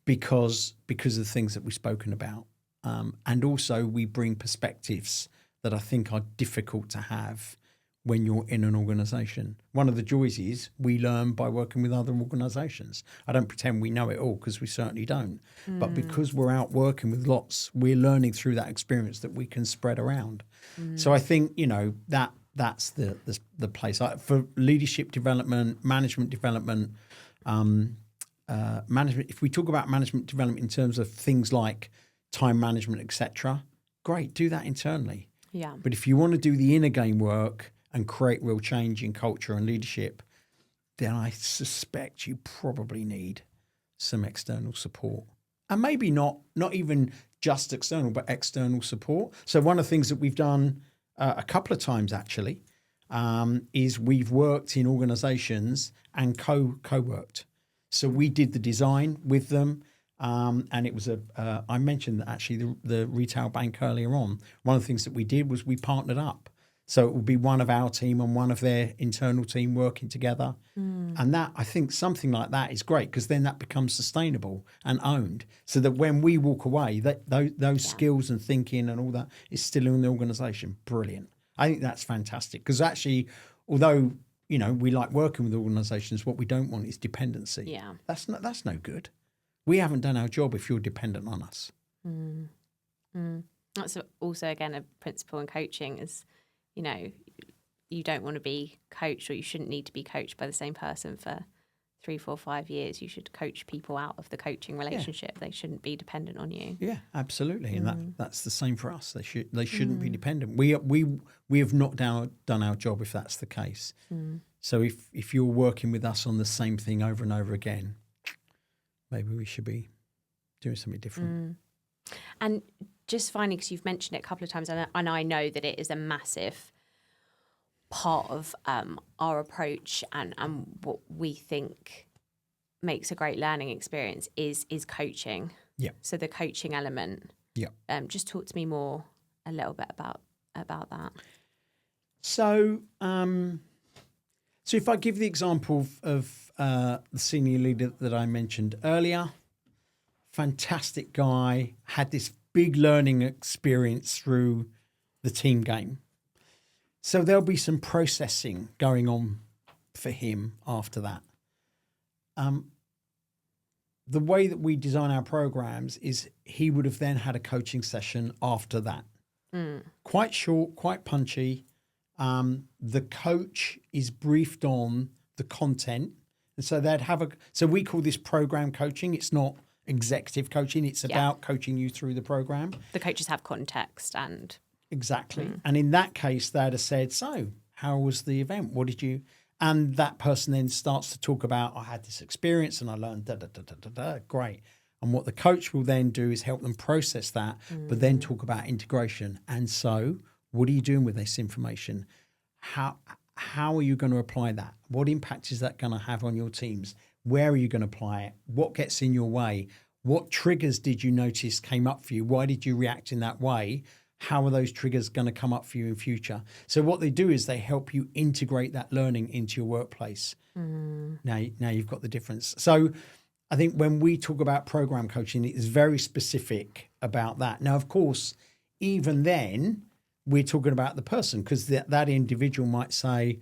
because of the things that we've spoken about. And also we bring perspectives that I think are difficult to have when you're in an organisation. One of the joys is we learn by working with other organisations. I don't pretend we know it all, because we certainly don't. But because we're out working with lots, we're learning through that experience that we can spread around. So I think, that's the place. For leadership development, management development, management. If we talk about management development in terms of things like time management, etc., great, do that internally. Yeah. But if you want to do the inner game work and create real change in culture and leadership, then I suspect you probably need some external support. And maybe not even just external, but external support. So one of the things that we've done a couple of times actually is we've worked in organizations and co-worked. So we did the design with them. And it was I mentioned that actually the retail bank earlier on. One of the things that we did was we partnered up. So it would be one of our team and one of their internal team working together. And that, I think something like that is great, because then that becomes sustainable and owned, so that when we walk away, those skills and thinking and all that is still in the organisation. Brilliant. I think that's fantastic, because actually, although, we like working with organisations, what we don't want is dependency. Yeah. That's no good. We haven't done our job if you're dependent on us. That's also, again, a principle in coaching is, you don't want to be coached, or you shouldn't need to be coached by the same person for 3, 4, 5 years. You should coach people out of the coaching relationship. Yeah. They shouldn't be dependent on you. Yeah, absolutely. And that's the same for us. They shouldn't be dependent. We have not done our job if that's the case. So if you're working with us on the same thing over and over again, maybe we should be doing something different. And just finally, because you've mentioned it a couple of times, and I know that it is a massive part of our approach and what we think makes a great learning experience is coaching. Yeah. So the coaching element. Yeah. Just talk to me more a little bit about that. So, if I give the example of the senior leader that I mentioned earlier, fantastic guy, had this big learning experience through the team game. So there'll be some processing going on for him after that. The way that we design our programs is he would have then had a coaching session after that. Quite short, quite punchy. The coach is briefed on the content. And so so we call this program coaching. It's not executive coaching. It's about coaching you through the program. The coaches have context and... Exactly. And in that case, they'd have said, so how was the event? What did you... And that person then starts to talk about, I had this experience and I learned da-da-da-da-da-da. Great. And what the coach will then do is help them process that, but then talk about integration. And so what are you doing with this information? How are you going to apply that? What impact is that going to have on your teams? Where are you going to apply it? What gets in your way? What triggers did you notice came up for you? Why did you react in that way? How are those triggers going to come up for you in future? So what they do is they help you integrate that learning into your workplace. Now you've got the difference. So I think when we talk about program coaching, it is very specific about that. Now, of course, even then, we're talking about the person, because that individual might say,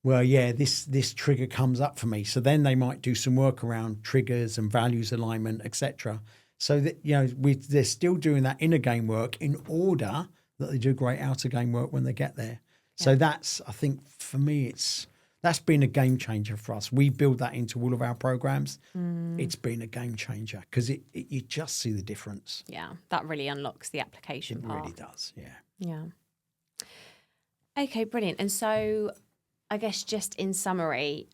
well, yeah, this trigger comes up for me. So then they might do some work around triggers and values alignment, etc. So that, they're still doing that inner game work in order that they do great outer game work when they get there. Yeah. So that's, I think, for me, that's been a game changer for us. We build that into all of our programs. It's been a game changer because you just see the difference. Yeah, that really unlocks the application part. It really does, yeah. Yeah. Okay, brilliant. And so I guess just in summary,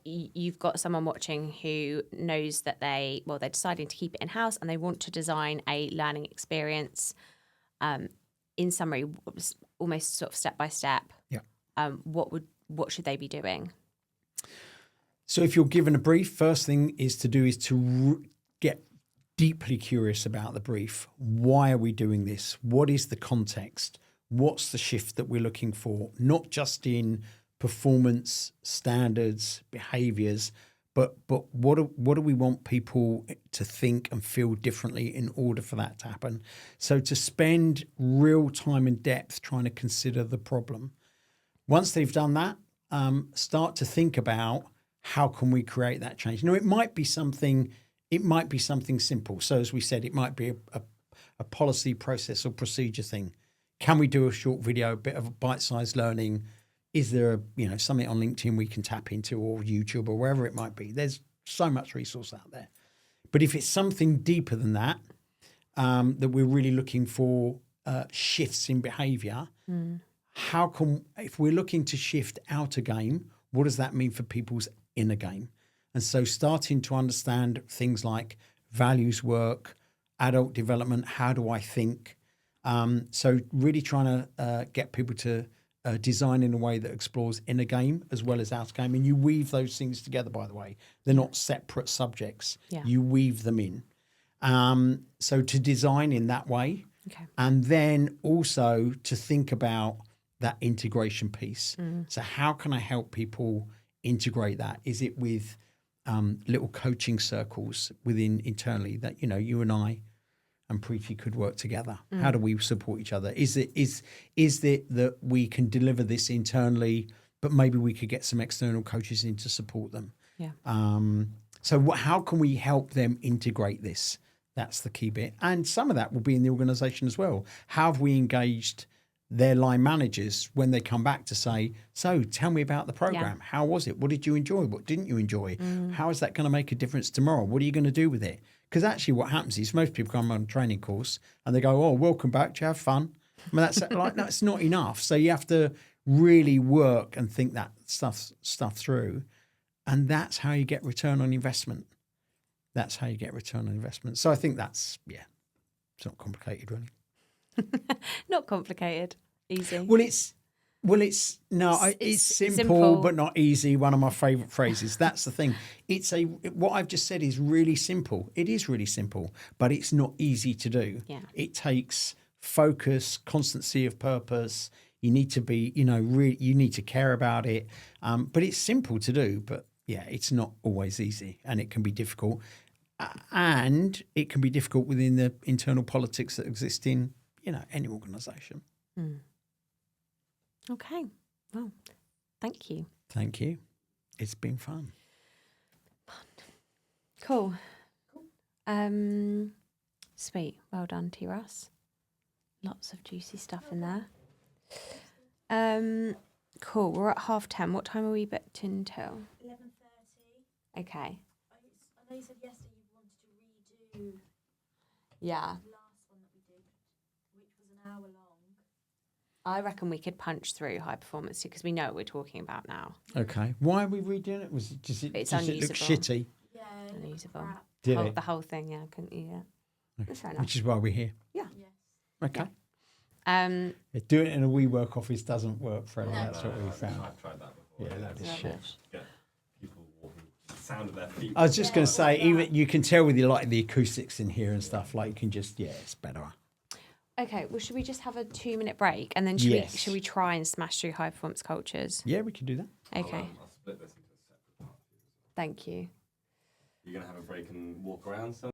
you've got someone watching who knows that they're deciding to keep it in-house and they want to design a learning experience. In summary, almost sort of step by step. Yeah. What should they be doing? So if you're given a brief, first thing is to get deeply curious about the brief. Why are we doing this? What is the context? What's the shift that we're looking for? Not just in performance, standards, behaviors, but what do we want people to think and feel differently in order for that to happen? So to spend real time and depth trying to consider the problem. Once they've done that, start to think about how can we create that change. Now, it might be something simple. So as we said, it might be a policy, process, or procedure thing. Can we do a short video, a bit of a bite-sized learning? Is there something on LinkedIn we can tap into, or YouTube, or wherever it might be? There's so much resource out there. But if it's something deeper than that, that we're really looking for shifts in behavior, if we're looking to shift out a game, what does that mean for people's inner game? And so starting to understand things like values work, adult development, how do I think? So really trying to get people to design in a way that explores inner game as well as outer game. And you weave those things together, by the way. They're not separate subjects. Yeah. You weave them in. So to design in that way. Okay. And then also to think about that integration piece. So how can I help people integrate that? Is it with little coaching circles internally that, you and I and Preeti could work together? How do we support each other? Is it that we can deliver this internally, but maybe we could get some external coaches in to support them? Yeah. So how can we help them integrate this? That's the key bit. And some of that will be in the organisation as well. How have we engaged their line managers when they come back to say, so tell me about the program. Yeah. How was it? What did you enjoy? What didn't you enjoy? How is that going to make a difference tomorrow? What are you going to do with it? Because actually what happens is most people come on a training course and they go, oh, welcome back. Do you have fun? I mean, that's not enough. So you have to really work and think that stuff through. And that's how you get return on investment. That's how you get return on investment. So I think it's not complicated really. Not complicated, easy. It's simple but not easy. One of my favourite phrases. That's the thing. What I've just said is really simple. It is really simple, but it's not easy to do. Yeah. It takes focus, constancy of purpose. You need to be, you need to care about it. But it's simple to do. But yeah, it's not always easy, and it can be difficult. And it can be difficult within the internal politics that exist in any organisation. Okay. Well, thank you. Thank you. It's been fun. Cool. Sweet. Well done to you, Russ. Lots of juicy stuff in there. Cool. We're at 10:30. What time are we booked until? 11:30. Okay. I know you said yesterday you wanted to redo Yeah. the last one that we did, which was an hour long. I reckon we could punch through high performance because we know what we're talking about now. Okay. Why are we redoing it? Was it just it? It's Does it look unusable. shitty? Yeah, Unusable. crap. Did it? The whole thing, yeah. Couldn't use it. That's fair enough. Which is why we're here. Yeah. Yes. Okay. Um, Yeah, doing it in a WeWork office doesn't work, Freddie. That's what we I've found. tried that before. Yeah, that is shit. rubbish. Get people walking, the sound of their feet. I was just going to say, even you can tell with the acoustics in here and stuff. Like you can just, it's better. Okay, well, should we just have a 2-minute break and then Yes. should we try and smash through high performance cultures? Yeah, we can do that. Okay, I'll split this into a separate part. thank you. You're going to have a break and walk around some?